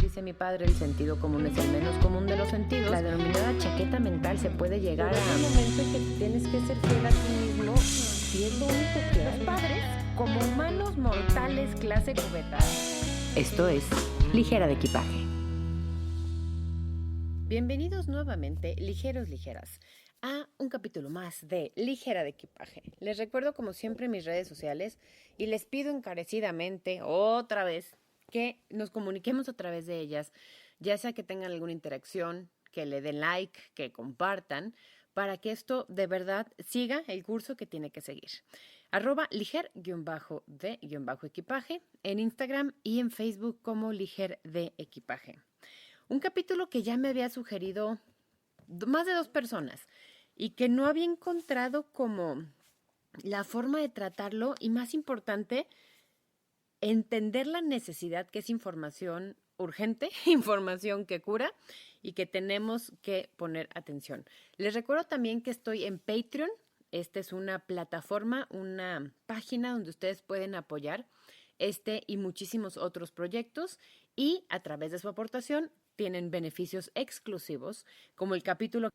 dice mi padre, el sentido común es el menos común de los sentidos. La denominada chaqueta mental se puede llegar a un momento en que tienes que ser fiel a ti mismo y es lo único que hay. Los padres, como humanos mortales clase cubeta. Esto es Ligera de Equipaje. Bienvenidos nuevamente, ligeros, ligeras, a un capítulo más de Ligera de Equipaje. Les recuerdo como siempre mis redes sociales y les pido encarecidamente otra vez que nos comuniquemos a través de ellas, ya sea que tengan alguna interacción, que le den like, que compartan, para que esto de verdad siga el curso que tiene que seguir. @liger_de_equipaje en Instagram y en Facebook como Liger de Equipaje. Un capítulo que ya me había sugerido más de 2 personas y que no había encontrado como la forma de tratarlo y, más importante, entender la necesidad, que es información urgente, información que cura y que tenemos que poner atención. Les recuerdo también que estoy en Patreon. Esta es una plataforma, una página donde ustedes pueden apoyar este y muchísimos otros proyectos y a través de su aportación tienen beneficios exclusivos, como el capítulo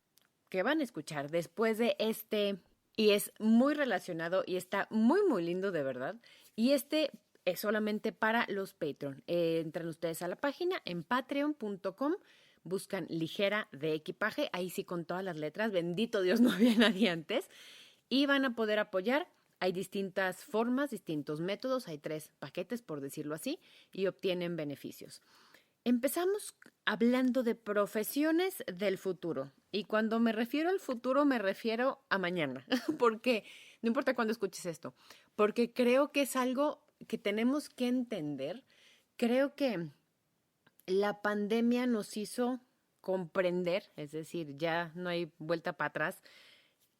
que van a escuchar después de este, y es muy relacionado y está muy, muy lindo de verdad. Y este es solamente para los Patreon. Entran ustedes a la página en patreon.com, buscan Ligera de Equipaje, ahí sí con todas las letras, bendito Dios no había nadie antes, y van a poder apoyar. Hay distintas formas, distintos métodos, hay 3 paquetes por decirlo así, y obtienen beneficios. Empezamos hablando de profesiones del futuro. Y cuando me refiero al futuro, me refiero a mañana. Porque, no importa cuándo escuches esto, porque creo que es algo que tenemos que entender. Creo que la pandemia nos hizo comprender, es decir, ya no hay vuelta para atrás,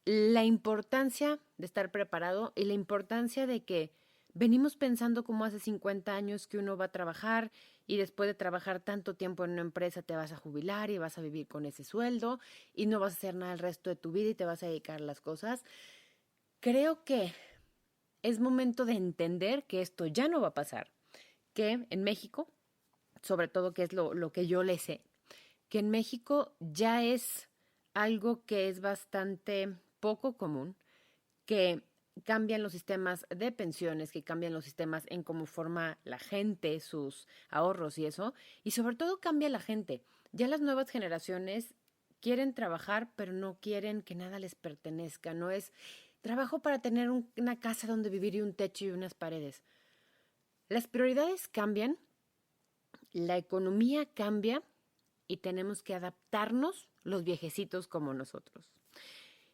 la importancia de estar preparado y la importancia de que venimos pensando como hace 50 años que uno va a trabajar y después de trabajar tanto tiempo en una empresa te vas a jubilar y vas a vivir con ese sueldo y no vas a hacer nada el resto de tu vida y te vas a dedicar a las cosas. Creo que es momento de entender que esto ya no va a pasar, que en México, sobre todo que es lo que yo le sé, que en México ya es algo que es bastante poco común, que cambian los sistemas de pensiones, que cambian los sistemas en cómo forma la gente, sus ahorros y eso, y sobre todo cambia la gente. Ya las nuevas generaciones quieren trabajar, pero no quieren que nada les pertenezca, no es trabajo para tener una casa donde vivir y un techo y unas paredes. Las prioridades cambian, la economía cambia y tenemos que adaptarnos los viejecitos como nosotros.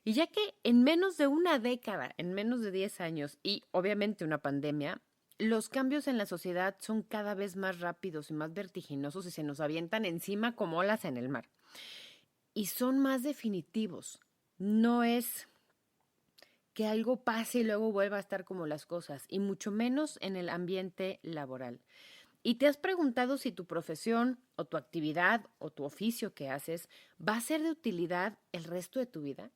Y ya que en menos de una década, en menos de 10 años y obviamente una pandemia, los cambios en la sociedad son cada vez más rápidos y más vertiginosos y se nos avientan encima como olas en el mar. Y son más definitivos. No es que algo pase y luego vuelva a estar como las cosas, y mucho menos en el ambiente laboral. ¿Y te has preguntado si tu profesión o tu actividad o tu oficio que haces va a ser de utilidad el resto de tu vida?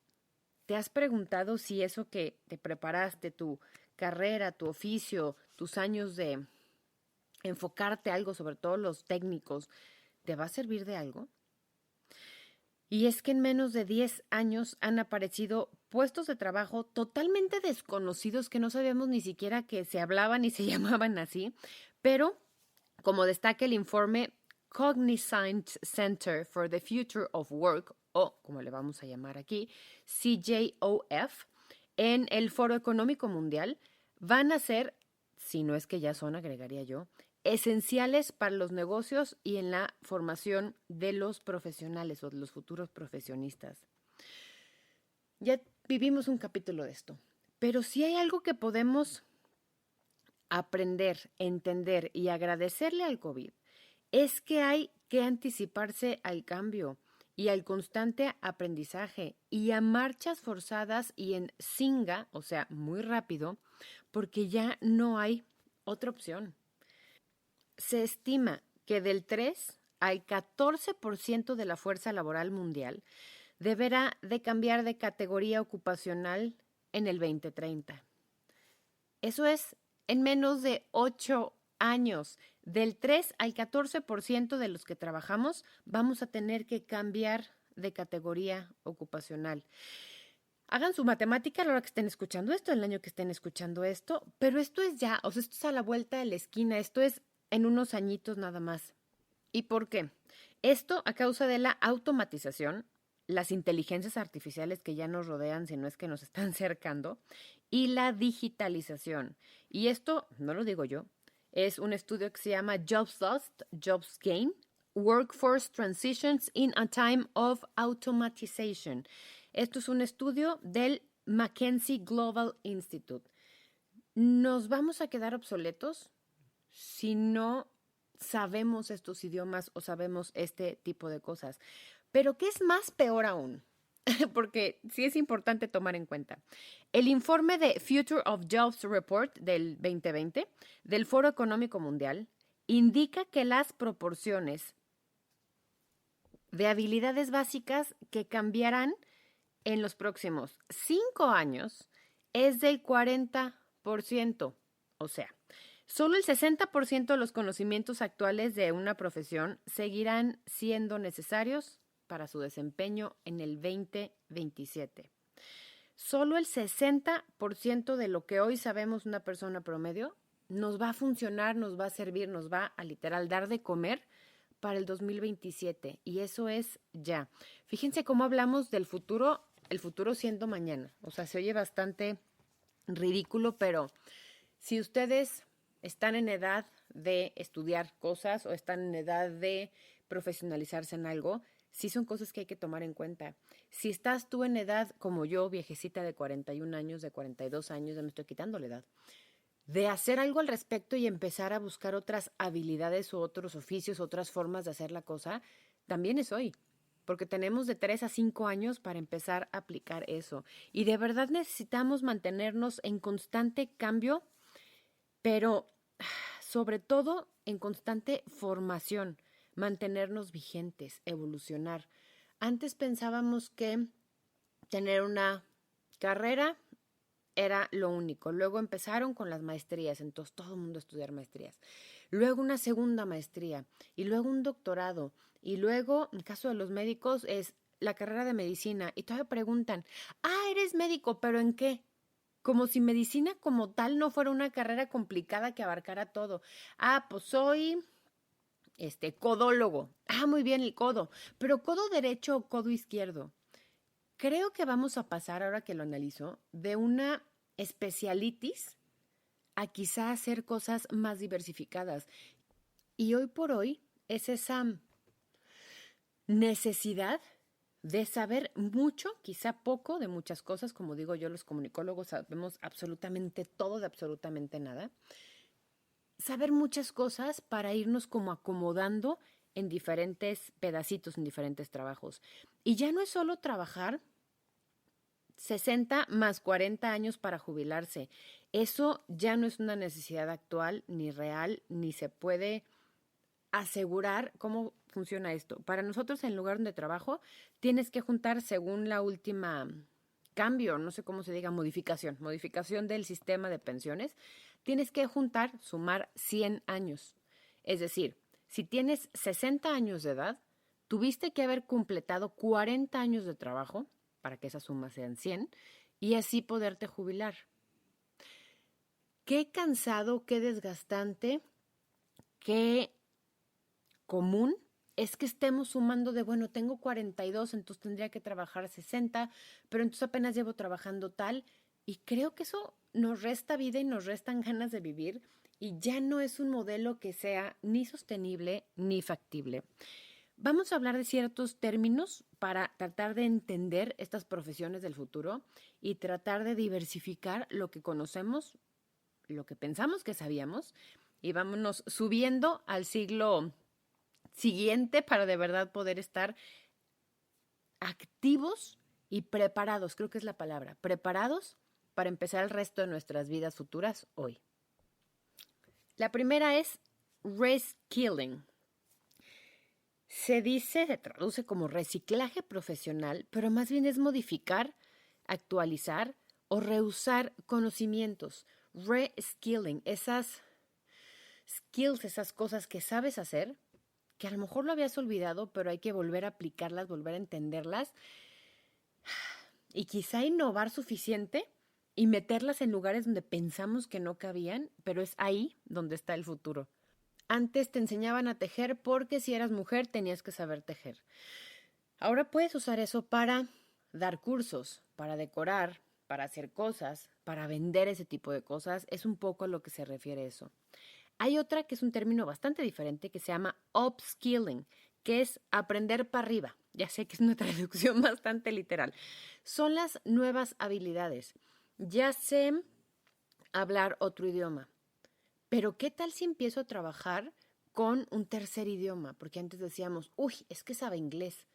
¿Te has preguntado si eso que te preparaste, tu carrera, tu oficio, tus años de enfocarte a algo, sobre todo los técnicos, te va a servir de algo? Y es que en menos de 10 años han aparecido puestos de trabajo totalmente desconocidos que no sabíamos ni siquiera que se hablaban y se llamaban así, pero como destaca el informe Cognizant Center for the Future of Work, o como le vamos a llamar aquí, CJOF, en el Foro Económico Mundial, van a ser, si no es que ya son, agregaría yo, esenciales para los negocios y en la formación de los profesionales o de los futuros profesionistas. Ya vivimos un capítulo de esto, pero si hay algo que podemos aprender, entender y agradecerle al COVID, es que hay que anticiparse al cambio y al constante aprendizaje y a marchas forzadas y en singa, o sea, muy rápido, porque ya no hay otra opción. Se estima que del 3 al 14% de la fuerza laboral mundial deberá de cambiar de categoría ocupacional en el 2030. Eso es en menos de 8 años. del 3 al 14% de los que trabajamos vamos a tener que cambiar de categoría ocupacional. Hagan su matemática a la hora que estén escuchando esto, el año que estén escuchando esto, pero esto es ya, o sea, esto es a la vuelta de la esquina, esto es en unos añitos nada más. ¿Y por qué? Esto a causa de la automatización, las inteligencias artificiales que ya nos rodean, si no es que nos están cercando, y la digitalización. Y esto, no lo digo yo, es un estudio que se llama Jobs Lost, Jobs Gain, Workforce Transitions in a Time of Automatization. Esto es un estudio del McKinsey Global Institute. ¿Nos vamos a quedar obsoletos si no sabemos estos idiomas o sabemos este tipo de cosas? Pero ¿qué es más peor aún? Porque sí es importante tomar en cuenta. El informe de Future of Jobs Report del 2020 del Foro Económico Mundial indica que las proporciones de habilidades básicas que cambiarán en los próximos 5 años es del 40%. O sea, solo el 60% de los conocimientos actuales de una profesión seguirán siendo necesarios para su desempeño en el 2027. Solo el 60% de lo que hoy sabemos una persona promedio nos va a funcionar, nos va a servir, nos va a literal dar de comer para el 2027. Y eso es ya. Fíjense cómo hablamos del futuro, el futuro siendo mañana. O sea, se oye bastante ridículo, pero si ustedes están en edad de estudiar cosas o están en edad de profesionalizarse en algo, sí son cosas que hay que tomar en cuenta. Si estás tú en edad como yo, viejecita de 41 años, de 42 años, ya me estoy quitando la edad, de hacer algo al respecto y empezar a buscar otras habilidades o otros oficios, otras formas de hacer la cosa, también es hoy. Porque tenemos de 3 a 5 años para empezar a aplicar eso. Y de verdad necesitamos mantenernos en constante cambio, pero sobre todo en constante formación, mantenernos vigentes, evolucionar. Antes pensábamos que tener una carrera era lo único. Luego empezaron con las maestrías, entonces todo el mundo a estudiar maestrías. Luego una segunda maestría y luego un doctorado. Y luego, en caso de los médicos, es la carrera de medicina. Y todavía preguntan, eres médico, ¿pero en qué? Como si medicina como tal no fuera una carrera complicada que abarcara todo. Pues soy codólogo. Muy bien el codo. Pero codo derecho o codo izquierdo. Creo que vamos a pasar, ahora que lo analizo, de una especialitis a quizá hacer cosas más diversificadas. Y hoy por hoy es esa necesidad de saber mucho, quizá poco, de muchas cosas. Como digo yo, los comunicólogos sabemos absolutamente todo de absolutamente nada. Saber muchas cosas para irnos como acomodando en diferentes pedacitos, en diferentes trabajos. Y ya no es solo trabajar 60 más 40 años para jubilarse. Eso ya no es una necesidad actual, ni real, ni se puede asegurar. ¿Cómo funciona esto? Para nosotros, en el lugar donde trabajo, tienes que juntar según la última cambio, no sé cómo se diga, modificación del sistema de pensiones, tienes que juntar, sumar 100 años. Es decir, si tienes 60 años de edad, tuviste que haber completado 40 años de trabajo para que esas sumas sean 100 y así poderte jubilar. Qué cansado, qué desgastante, qué común es que estemos sumando de, bueno, tengo 42, entonces tendría que trabajar 60, pero entonces apenas llevo trabajando tal, y creo que eso nos resta vida y nos restan ganas de vivir, y ya no es un modelo que sea ni sostenible ni factible. Vamos a hablar de ciertos términos para tratar de entender estas profesiones del futuro y tratar de diversificar lo que conocemos, lo que pensamos que sabíamos, y vámonos subiendo al siglo siguiente para de verdad poder estar activos y preparados, creo que es la palabra, preparados para empezar el resto de nuestras vidas futuras hoy. La primera es reskilling. Se traduce como reciclaje profesional, pero más bien es modificar, actualizar o reusar conocimientos. Reskilling, esas skills, esas cosas que sabes hacer, que a lo mejor lo habías olvidado, pero hay que volver a aplicarlas, volver a entenderlas y quizá innovar suficiente y meterlas en lugares donde pensamos que no cabían, pero es ahí donde está el futuro. Antes te enseñaban a tejer porque si eras mujer tenías que saber tejer. Ahora puedes usar eso para dar cursos, para decorar, para hacer cosas, para vender ese tipo de cosas. Es un poco a lo que se refiere eso. Hay otra que es un término bastante diferente que se llama upskilling, que es aprender para arriba. Ya sé que es una traducción bastante literal. Son las nuevas habilidades. Ya sé hablar otro idioma, pero ¿qué tal si empiezo a trabajar con un tercer idioma? Porque antes decíamos, uy, es que sabe inglés.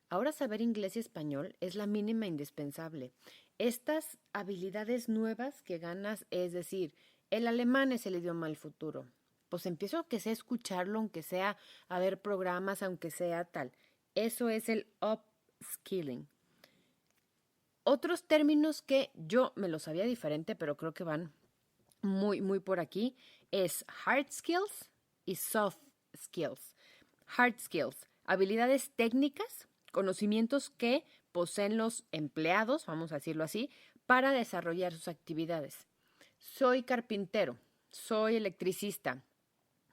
Ahora saber inglés y español es la mínima indispensable. Estas habilidades nuevas que ganas, es decir, el alemán es el idioma del futuro. Pues empiezo aunque sea a escucharlo, aunque sea a ver programas, aunque sea tal. Eso es el upskilling. Otros términos que yo me los sabía diferente, pero creo que van muy por aquí, es hard skills y soft skills. Hard skills, habilidades técnicas, conocimientos que poseen los empleados, vamos a decirlo así, para desarrollar sus actividades. Soy carpintero, soy electricista,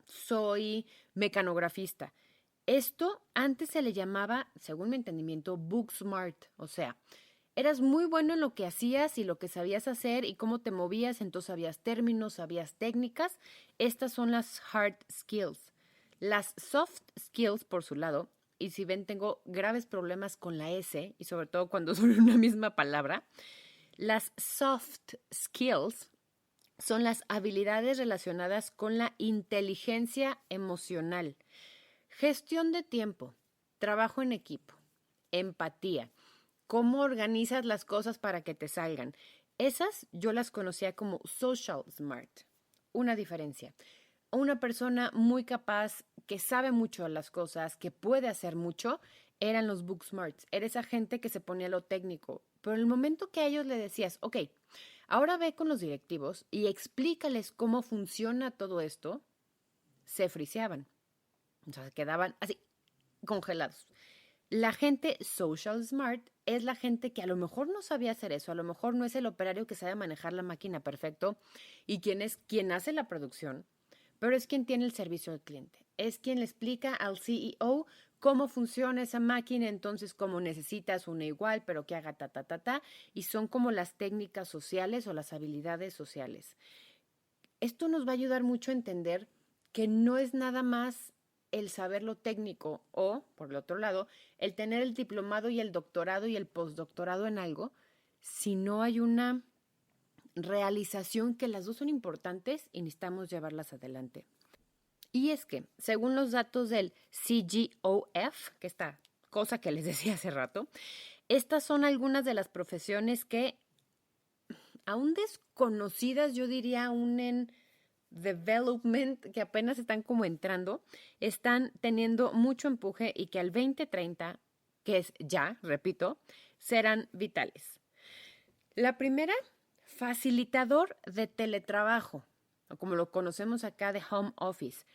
soy mecanografista. Esto antes se le llamaba, según mi entendimiento, book smart, o sea, eras muy bueno en lo que hacías y lo que sabías hacer y cómo te movías, entonces sabías términos, sabías técnicas. Estas son las hard skills. Las soft skills, por su lado, y si ven, tengo graves problemas con la S, y sobre todo cuando son una misma palabra, las soft skills son las habilidades relacionadas con la inteligencia emocional, gestión de tiempo, trabajo en equipo, empatía, cómo organizas las cosas para que te salgan. Esas yo las conocía como social smart. Una diferencia. Una persona muy capaz, que sabe mucho de las cosas, que puede hacer mucho, eran los book smarts. Era esa gente que se ponía a lo técnico. Pero en el momento que a ellos le decías, ok, ahora ve con los directivos y explícales cómo funciona todo esto, se friseaban. O sea, quedaban así, congelados. La gente social smart es la gente que a lo mejor no sabía hacer eso, a lo mejor no es el operario que sabe manejar la máquina perfecto y quien hace la producción, pero es quien tiene el servicio al cliente, es quien le explica al CEO cómo funciona esa máquina, entonces cómo necesitas una igual, pero que haga ta, y son como las técnicas sociales o las habilidades sociales. Esto nos va a ayudar mucho a entender que no es nada más el saber lo técnico o, por el otro lado, el tener el diplomado y el doctorado y el postdoctorado en algo, si no hay una realización que las dos son importantes y necesitamos llevarlas adelante. Y es que, según los datos del CGOF, que esta cosa que les decía hace rato, estas son algunas de las profesiones que, aún desconocidas, yo diría aún en development, que apenas están como entrando, están teniendo mucho empuje y que al 2030, que es ya, repito, serán vitales. La primera, facilitador de teletrabajo, o como lo conocemos acá de home office.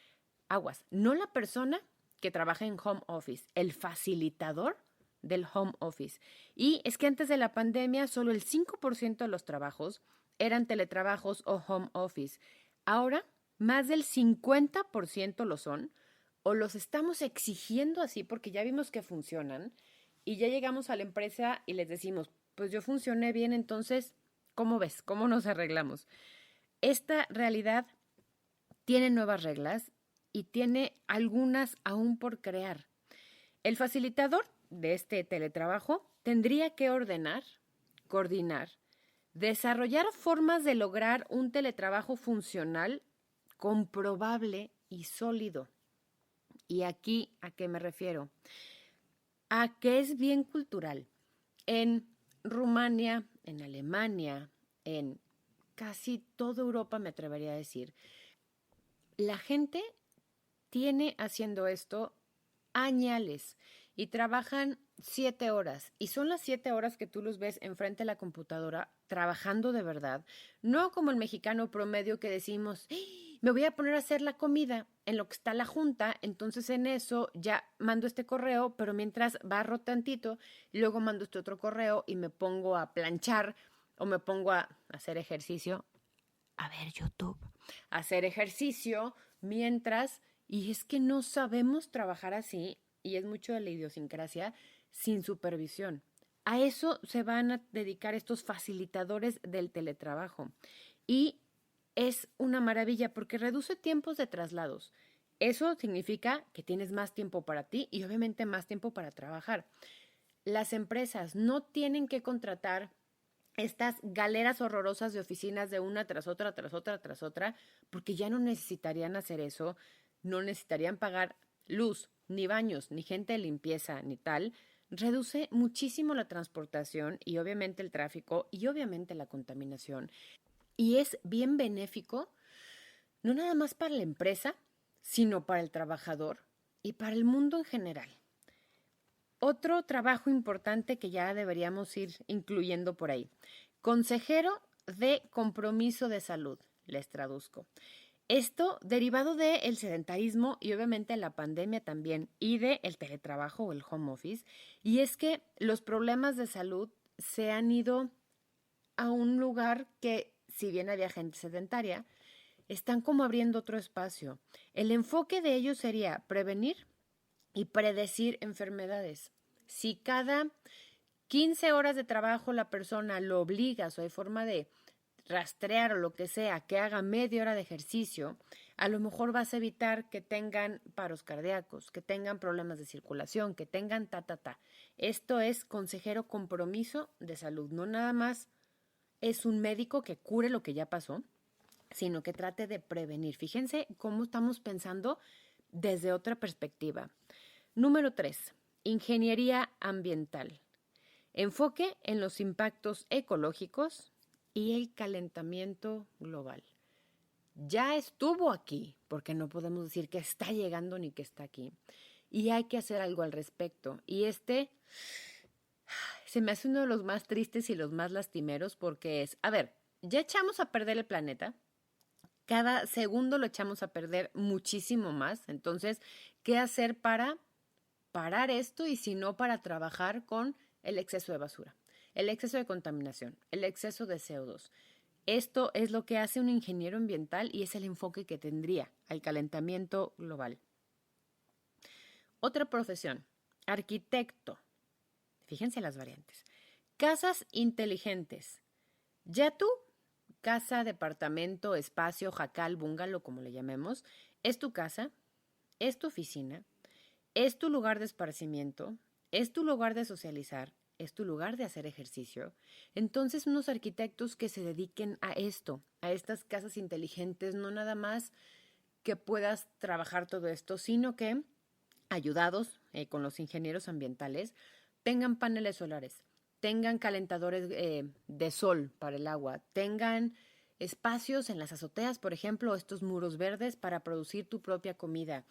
Aguas, no la persona que trabaja en home office, el facilitador del home office. Y es que antes de la pandemia solo el 5% de los trabajos eran teletrabajos o home office. Ahora más del 50% lo son o los estamos exigiendo así porque ya vimos que funcionan y ya llegamos a la empresa y les decimos, pues yo funcioné bien, entonces, ¿cómo ves? ¿Cómo nos arreglamos? Esta realidad tiene nuevas reglas y tiene algunas aún por crear. El facilitador de este teletrabajo tendría que ordenar, coordinar, desarrollar formas de lograr un teletrabajo funcional, comprobable y sólido. ¿Y aquí a qué me refiero? A que es bien cultural. En Rumania, en Alemania, en casi toda Europa, me atrevería a decir, la gente tiene haciendo esto añales y trabajan 7 horas. Y son las 7 horas que tú los ves enfrente de la computadora trabajando de verdad. No como el mexicano promedio que decimos, me voy a poner a hacer la comida en lo que está la junta, entonces en eso ya mando este correo, pero mientras barro tantito, luego mando este otro correo y me pongo a planchar o me pongo a hacer ejercicio, a ver YouTube, a hacer ejercicio mientras, y es que no sabemos trabajar así, y es mucho de la idiosincrasia, sin supervisión. A eso se van a dedicar estos facilitadores del teletrabajo. Y es una maravilla porque reduce tiempos de traslados. Eso significa que tienes más tiempo para ti y obviamente más tiempo para trabajar. Las empresas no tienen que contratar estas galeras horrorosas de oficinas de una tras otra, tras otra, tras otra, porque ya no necesitarían hacer eso, no necesitarían pagar luz, ni baños, ni gente de limpieza, ni tal. Reduce muchísimo la transportación y obviamente el tráfico y obviamente la contaminación. Y es bien benéfico, no nada más para la empresa, sino para el trabajador y para el mundo en general. Otro trabajo importante que ya deberíamos ir incluyendo por ahí. Consejero de compromiso de salud, les traduzco. Esto derivado del sedentarismo y obviamente la pandemia también y del teletrabajo o el home office. Y es que los problemas de salud se han ido a un lugar que, si bien había gente sedentaria, están como abriendo otro espacio. El enfoque de ellos sería prevenir y predecir enfermedades. Si cada 15 horas de trabajo la persona lo obligas o hay forma de rastrear o lo que sea, que haga media hora de ejercicio, a lo mejor vas a evitar que tengan paros cardíacos, que tengan problemas de circulación, que tengan ta. Esto es consejero compromiso de salud, no nada más es un médico que cure lo que ya pasó, sino que trate de prevenir. Fíjense cómo estamos pensando desde otra perspectiva. Número 3, ingeniería ambiental. Enfoque en los impactos ecológicos y el calentamiento global. Ya estuvo aquí, porque no podemos decir que está llegando ni que está aquí. Y hay que hacer algo al respecto. Y se me hace uno de los más tristes y los más lastimeros porque es, a ver, ya echamos a perder el planeta, cada segundo lo echamos a perder muchísimo más, entonces, ¿qué hacer para parar esto y si no para trabajar con el exceso de basura, el exceso de contaminación, el exceso de CO2? Esto es lo que hace un ingeniero ambiental y es el enfoque que tendría al calentamiento global. Otra profesión, arquitecto. Fíjense las variantes. Casas inteligentes. Ya tú, casa, departamento, espacio, jacal, bungalow, como le llamemos, es tu casa, es tu oficina, es tu lugar de esparcimiento, es tu lugar de socializar, es tu lugar de hacer ejercicio. Entonces, unos arquitectos que se dediquen a esto, a estas casas inteligentes, no nada más que puedas trabajar todo esto, sino que, ayudados con los ingenieros ambientales, tengan paneles solares, tengan calentadores de sol para el agua, tengan espacios en las azoteas, por ejemplo, estos muros verdes para producir tu propia comida.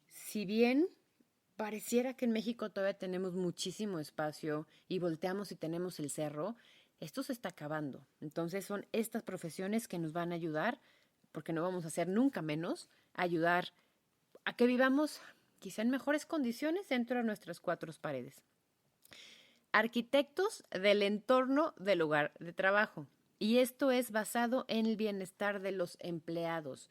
Si bien pareciera que en México todavía tenemos muchísimo espacio y volteamos y tenemos el cerro, esto se está acabando. Entonces son estas profesiones que nos van a ayudar, porque no vamos a hacer nunca menos, a ayudar a que vivamos quizá en mejores condiciones dentro de nuestras cuatro paredes. Arquitectos del entorno del lugar de trabajo. Y esto es basado en el bienestar de los empleados.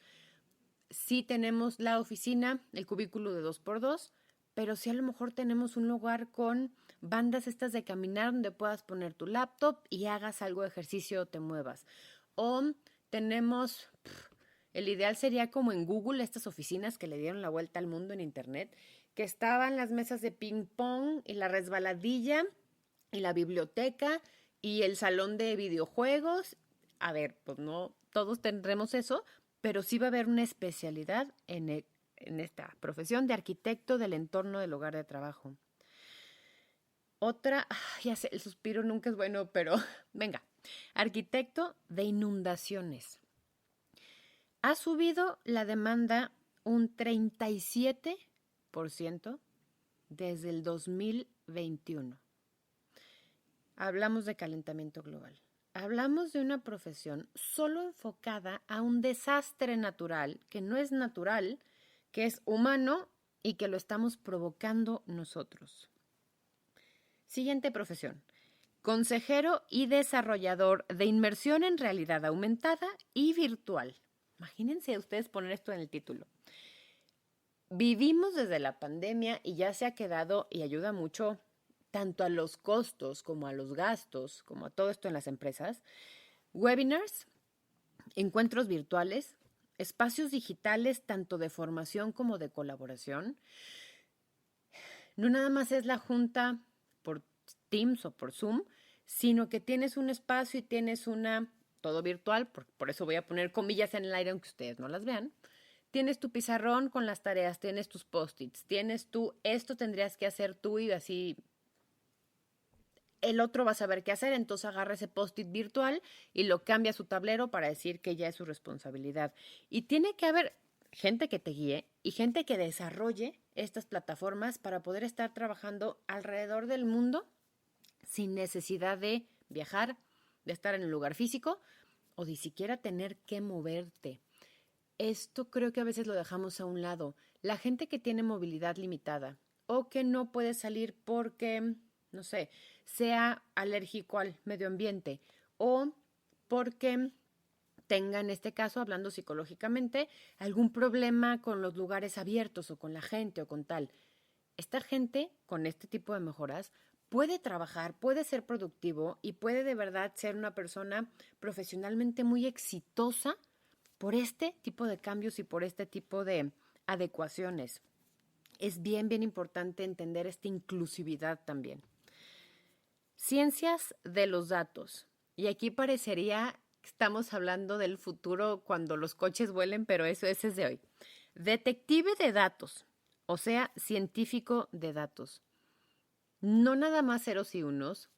Sí tenemos la oficina, el cubículo de 2x2, pero sí a lo mejor tenemos un lugar con bandas estas de caminar donde puedas poner tu laptop y hagas algo de ejercicio o te muevas. O tenemos, el ideal sería como en Google, estas oficinas que le dieron la vuelta al mundo en internet, que estaban las mesas de ping pong y la resbaladilla y la biblioteca y el salón de videojuegos. A ver, pues no todos tendremos eso, pero sí va a haber una especialidad en esta profesión de arquitecto del entorno del lugar de trabajo. Otra, ya sé, el suspiro nunca es bueno, pero venga, arquitecto de inundaciones. Ha subido la demanda un 37% desde el 2021. Hablamos de calentamiento global. hablamos de una profesión solo enfocada a un desastre natural, que no es natural, que es humano y que lo estamos provocando nosotros. Siguiente profesión. Consejero y desarrollador de inmersión en realidad aumentada y virtual. Imagínense ustedes poner esto en el título. Vivimos desde la pandemia y ya se ha quedado y ayuda mucho tanto a los costos como a los gastos, como a todo esto en las empresas. Webinars, encuentros virtuales, espacios digitales tanto de formación como de colaboración. No nada más es la junta por Teams o por Zoom, sino que tienes un espacio y tienes todo virtual, por eso voy a poner comillas en el aire aunque ustedes no las vean. Tienes tu pizarrón con las tareas, tienes tus post-its, esto tendrías que hacer tú y así el otro va a saber qué hacer, entonces agarra ese post-it virtual y lo cambia a su tablero para decir que ya es su responsabilidad. Y tiene que haber gente que te guíe y gente que desarrolle estas plataformas para poder estar trabajando alrededor del mundo sin necesidad de viajar, de estar en un lugar físico o de siquiera tener que moverte. Esto creo que a veces lo dejamos a un lado. La gente que tiene movilidad limitada o que no puede salir porque, no sé, sea alérgico al medio ambiente o porque tenga, en este caso, hablando psicológicamente, algún problema con los lugares abiertos o con la gente o con tal. Esta gente, con este tipo de mejoras, puede trabajar, puede ser productivo y puede de verdad ser una persona profesionalmente muy exitosa por este tipo de cambios y por este tipo de adecuaciones. Es bien, bien importante entender esta inclusividad también. Ciencias de los datos. Y aquí parecería que estamos hablando del futuro cuando los coches vuelen, pero eso es de hoy. Detective de datos, o sea, científico de datos. No nada más ceros y unos,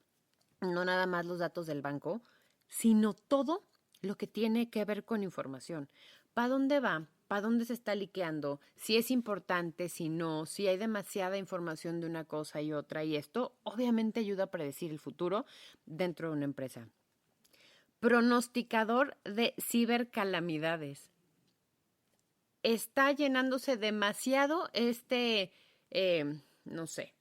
no nada más los datos del banco, sino todo lo que tiene que ver con información. ¿Para dónde va? ¿Para dónde se está liqueando? Si es importante, si no, si hay demasiada información de una cosa y otra. Y esto obviamente ayuda a predecir el futuro dentro de una empresa. Pronosticador de cibercalamidades. Está llenándose demasiado no sé,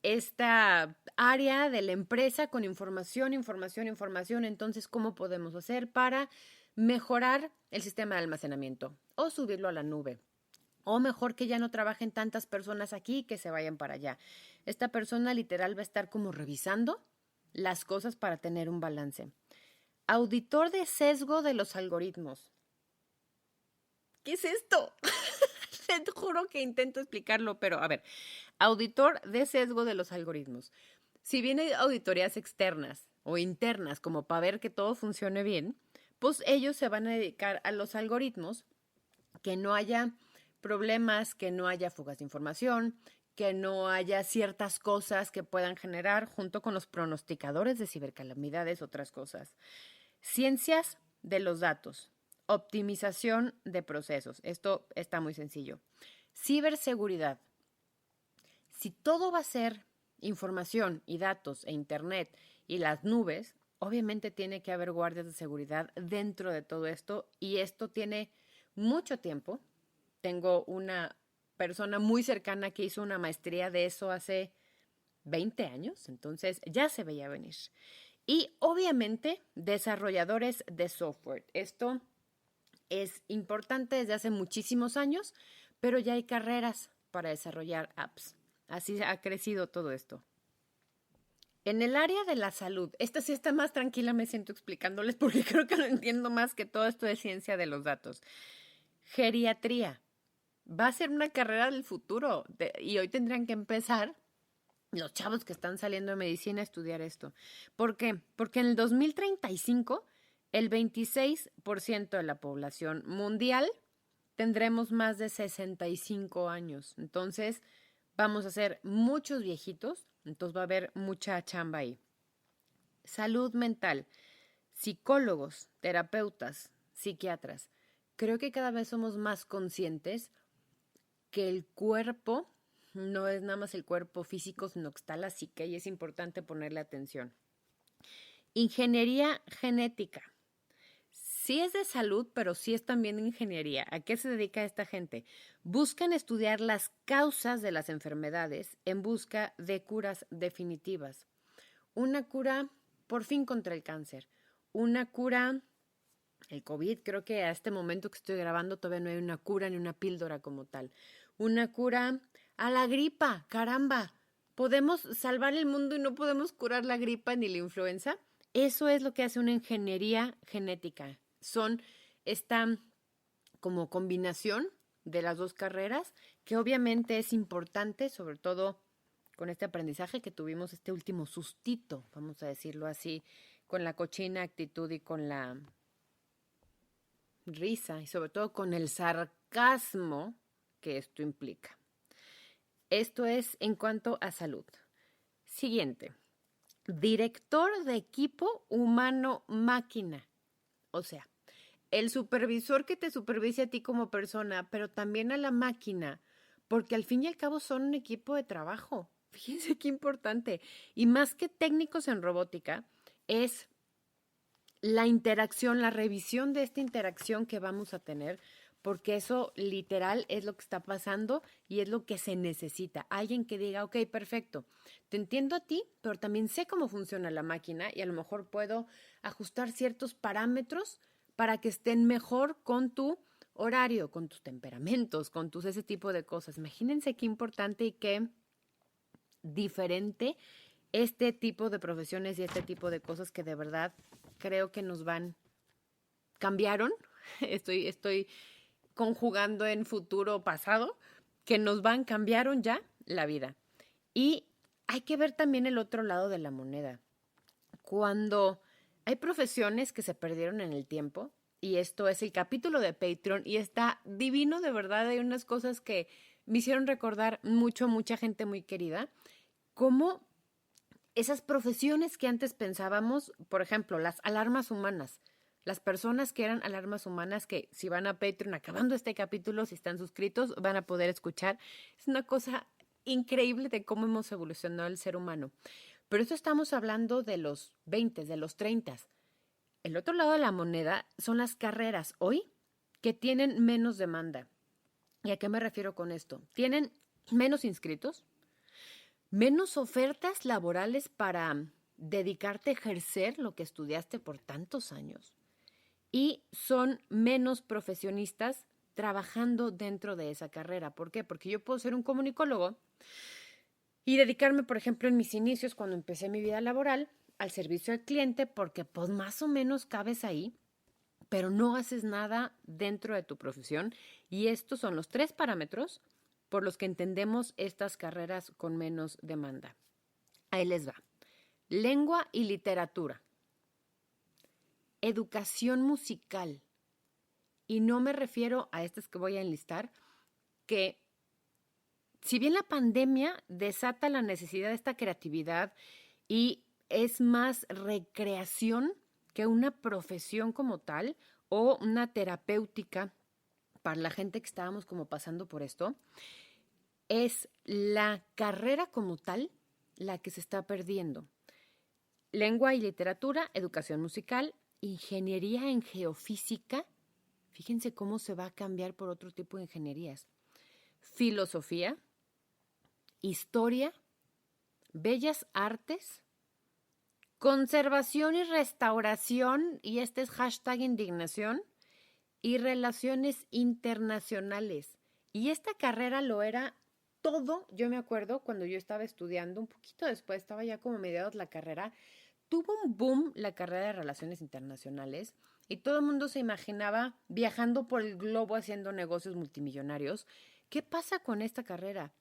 esta área de la empresa con información, información, información. Entonces, ¿cómo podemos hacer para mejorar el sistema de almacenamiento o subirlo a la nube? O mejor que ya no trabajen tantas personas aquí y que se vayan para allá. Esta persona literal va a estar como revisando las cosas para tener un balance. Auditor de sesgo de los algoritmos. ¿Qué es esto? Te juro que intento explicarlo, pero a ver, auditor de sesgo de los algoritmos. Si bien hay auditorías externas o internas como para ver que todo funcione bien, pues ellos se van a dedicar a los algoritmos, que no haya problemas, que no haya fugas de información, que no haya ciertas cosas que puedan generar junto con los pronosticadores de cibercalamidades, otras cosas. Ciencias de los datos. Optimización de procesos. Esto está muy sencillo. Ciberseguridad. Si todo va a ser información y datos e internet y las nubes, obviamente tiene que haber guardias de seguridad dentro de todo esto y esto tiene mucho tiempo. Tengo una persona muy cercana que hizo una maestría de eso hace 20 años, entonces ya se veía venir. Y obviamente desarrolladores de software. Esto es importante desde hace muchísimos años, pero ya hay carreras para desarrollar apps. Así ha crecido todo esto. En el área de la salud, esta sí está más tranquila, me siento explicándoles porque creo que lo entiendo más que todo esto de ciencia de los datos. Geriatría. Va a ser una carrera del futuro y hoy tendrían que empezar los chavos que están saliendo de medicina a estudiar esto. ¿Por qué? Porque en el 2035 el 26% de la población mundial tendremos más de 65 años. Entonces, vamos a ser muchos viejitos, entonces va a haber mucha chamba ahí. Salud mental, psicólogos, terapeutas, psiquiatras. Creo que cada vez somos más conscientes que el cuerpo no es nada más el cuerpo físico, sino que está la psique y es importante ponerle atención. Ingeniería genética. Sí es de salud, pero sí es también de ingeniería. ¿A qué se dedica esta gente? Buscan estudiar las causas de las enfermedades en busca de curas definitivas. Una cura por fin contra el cáncer. Una cura, el COVID, creo que a este momento que estoy grabando todavía no hay una cura ni una píldora como tal. Una cura a la gripa, caramba. ¿Podemos salvar el mundo y no podemos curar la gripa ni la influenza? Eso es lo que hace una ingeniería genética. Son esta como combinación de las dos carreras, que obviamente es importante, sobre todo con este aprendizaje que tuvimos, este último sustito, vamos a decirlo así, con la cochina actitud y con la risa y sobre todo con el sarcasmo que esto implica. Esto es en cuanto a salud. Siguiente, director de equipo humano-máquina. O sea, el supervisor que te supervise a ti como persona, pero también a la máquina, porque al fin y al cabo son un equipo de trabajo. Fíjense qué importante. Y más que técnicos en robótica, es la interacción, la revisión de esta interacción que vamos a tener, porque eso literal es lo que está pasando y es lo que se necesita. Alguien que diga, ok, perfecto, te entiendo a ti, pero también sé cómo funciona la máquina y a lo mejor puedo ajustar ciertos parámetros para que estén mejor con tu horario, con tus temperamentos, con tus ese tipo de cosas. Imagínense qué importante y qué diferente este tipo de profesiones y este tipo de cosas que de verdad creo que nos cambiaron. Estoy conjugando en futuro pasado, que cambiaron ya la vida. Y hay que ver también el otro lado de la moneda. Cuando hay profesiones que se perdieron en el tiempo, y esto es el capítulo de Patreon, y está divino, de verdad, hay unas cosas que me hicieron recordar mucha gente muy querida, como esas profesiones que antes pensábamos, por ejemplo, las alarmas humanas, las personas que eran alarmas humanas, que si van a Patreon acabando este capítulo, si están suscritos, van a poder escuchar. Es una cosa increíble de cómo hemos evolucionado el ser humano. Pero esto estamos hablando de los 20, de los 30. El otro lado de la moneda son las carreras hoy que tienen menos demanda. ¿Y a qué me refiero con esto? Tienen menos inscritos, menos ofertas laborales para dedicarte a ejercer lo que estudiaste por tantos años y son menos profesionistas trabajando dentro de esa carrera. ¿Por qué? Porque yo puedo ser un comunicólogo y dedicarme, por ejemplo, en mis inicios, cuando empecé mi vida laboral, al servicio al cliente, porque pues más o menos cabes ahí, pero no haces nada dentro de tu profesión. Y estos son los 3 parámetros por los que entendemos estas carreras con menos demanda. Ahí les va. Lengua y literatura. Educación musical. Y no me refiero a estas que voy a enlistar, que si bien la pandemia desata la necesidad de esta creatividad y es más recreación que una profesión como tal o una terapéutica para la gente que estábamos como pasando por esto, es la carrera como tal la que se está perdiendo. Lengua y literatura, educación musical, ingeniería en geofísica. Fíjense cómo se va a cambiar por otro tipo de ingenierías. Filosofía, historia, bellas artes, conservación y restauración, y este es hashtag indignación, y relaciones internacionales. Y esta carrera lo era todo, yo me acuerdo cuando yo estaba estudiando, un poquito después, estaba ya como mediados la carrera, tuvo un boom la carrera de relaciones internacionales y todo el mundo se imaginaba viajando por el globo haciendo negocios multimillonarios. ¿Qué pasa con esta carrera?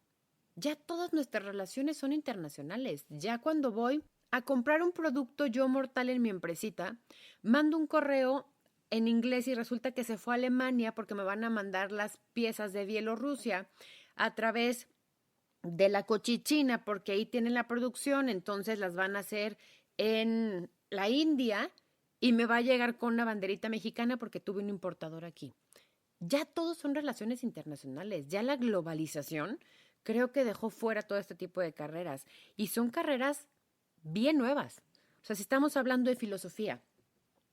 Ya todas nuestras relaciones son internacionales. Ya cuando voy a comprar un producto yo mortal en mi empresita, mando un correo en inglés y resulta que se fue a Alemania porque me van a mandar las piezas de Bielorrusia a través de la Cochichina porque ahí tienen la producción, entonces las van a hacer en la India y me va a llegar con una banderita mexicana porque tuve un importador aquí. Ya todos son relaciones internacionales, ya la globalización creo que dejó fuera todo este tipo de carreras y son carreras bien nuevas. O sea, si estamos hablando de filosofía,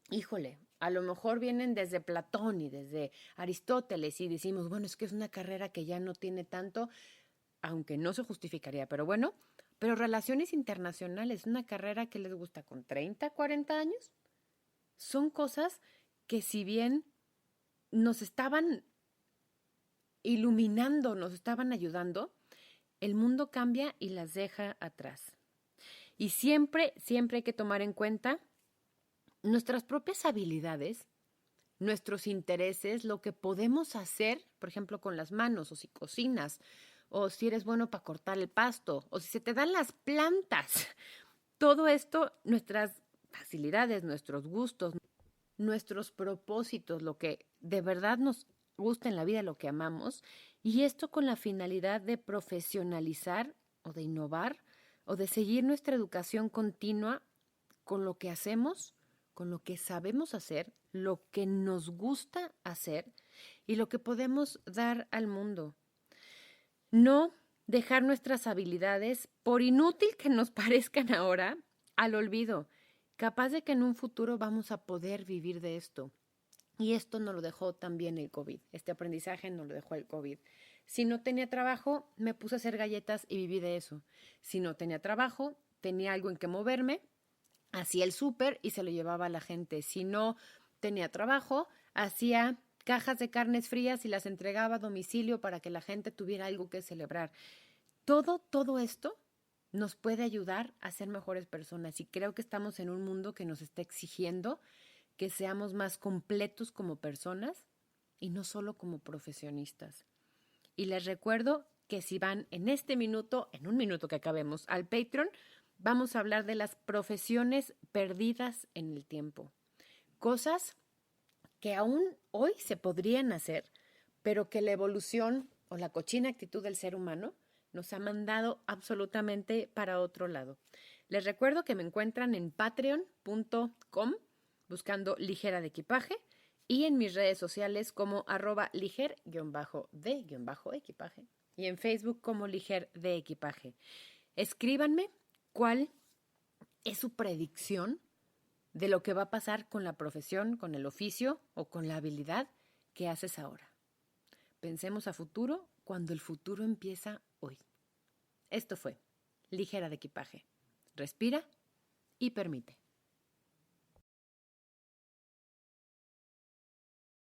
híjole, a lo mejor vienen desde Platón y desde Aristóteles y decimos, bueno, es que es una carrera que ya no tiene tanto, aunque no se justificaría, pero bueno, pero relaciones internacionales, una carrera que les gusta con 30, 40 años, son cosas que si bien nos estaban iluminando, nos estaban ayudando, el mundo cambia y las deja atrás. Y siempre, siempre hay que tomar en cuenta nuestras propias habilidades, nuestros intereses, lo que podemos hacer, por ejemplo, con las manos, o si cocinas, o si eres bueno para cortar el pasto, o si se te dan las plantas. Todo esto, nuestras facilidades, nuestros gustos, nuestros propósitos, lo que de verdad nos gusta en la vida, lo que amamos, y esto con la finalidad de profesionalizar o de innovar o de seguir nuestra educación continua con lo que hacemos, con lo que sabemos hacer, lo que nos gusta hacer y lo que podemos dar al mundo. No dejar nuestras habilidades, por inútil que nos parezcan ahora, al olvido, capaz de que en un futuro vamos a poder vivir de esto. Y esto nos lo dejó también el COVID. Este aprendizaje nos lo dejó el COVID. Si no tenía trabajo, me puse a hacer galletas y viví de eso. Si no tenía trabajo, tenía algo en que moverme, hacía el súper y se lo llevaba a la gente. Si no tenía trabajo, hacía cajas de carnes frías y las entregaba a domicilio para que la gente tuviera algo que celebrar. Todo esto nos puede ayudar a ser mejores personas y creo que estamos en un mundo que nos está exigiendo que seamos más completos como personas y no solo como profesionistas. Y les recuerdo que si van en este minuto, en un minuto que acabemos, al Patreon, vamos a hablar de las profesiones perdidas en el tiempo. Cosas que aún hoy se podrían hacer, pero que la evolución o la cochina actitud del ser humano nos ha mandado absolutamente para otro lado. Les recuerdo que me encuentran en patreon.com buscando Ligera de Equipaje y en mis redes sociales como @liger_de_equipaje y en Facebook como Liger de Equipaje. Escríbanme cuál es su predicción de lo que va a pasar con la profesión, con el oficio o con la habilidad que haces ahora. Pensemos a futuro cuando el futuro empieza hoy. Esto fue Ligera de Equipaje. Respira y permite.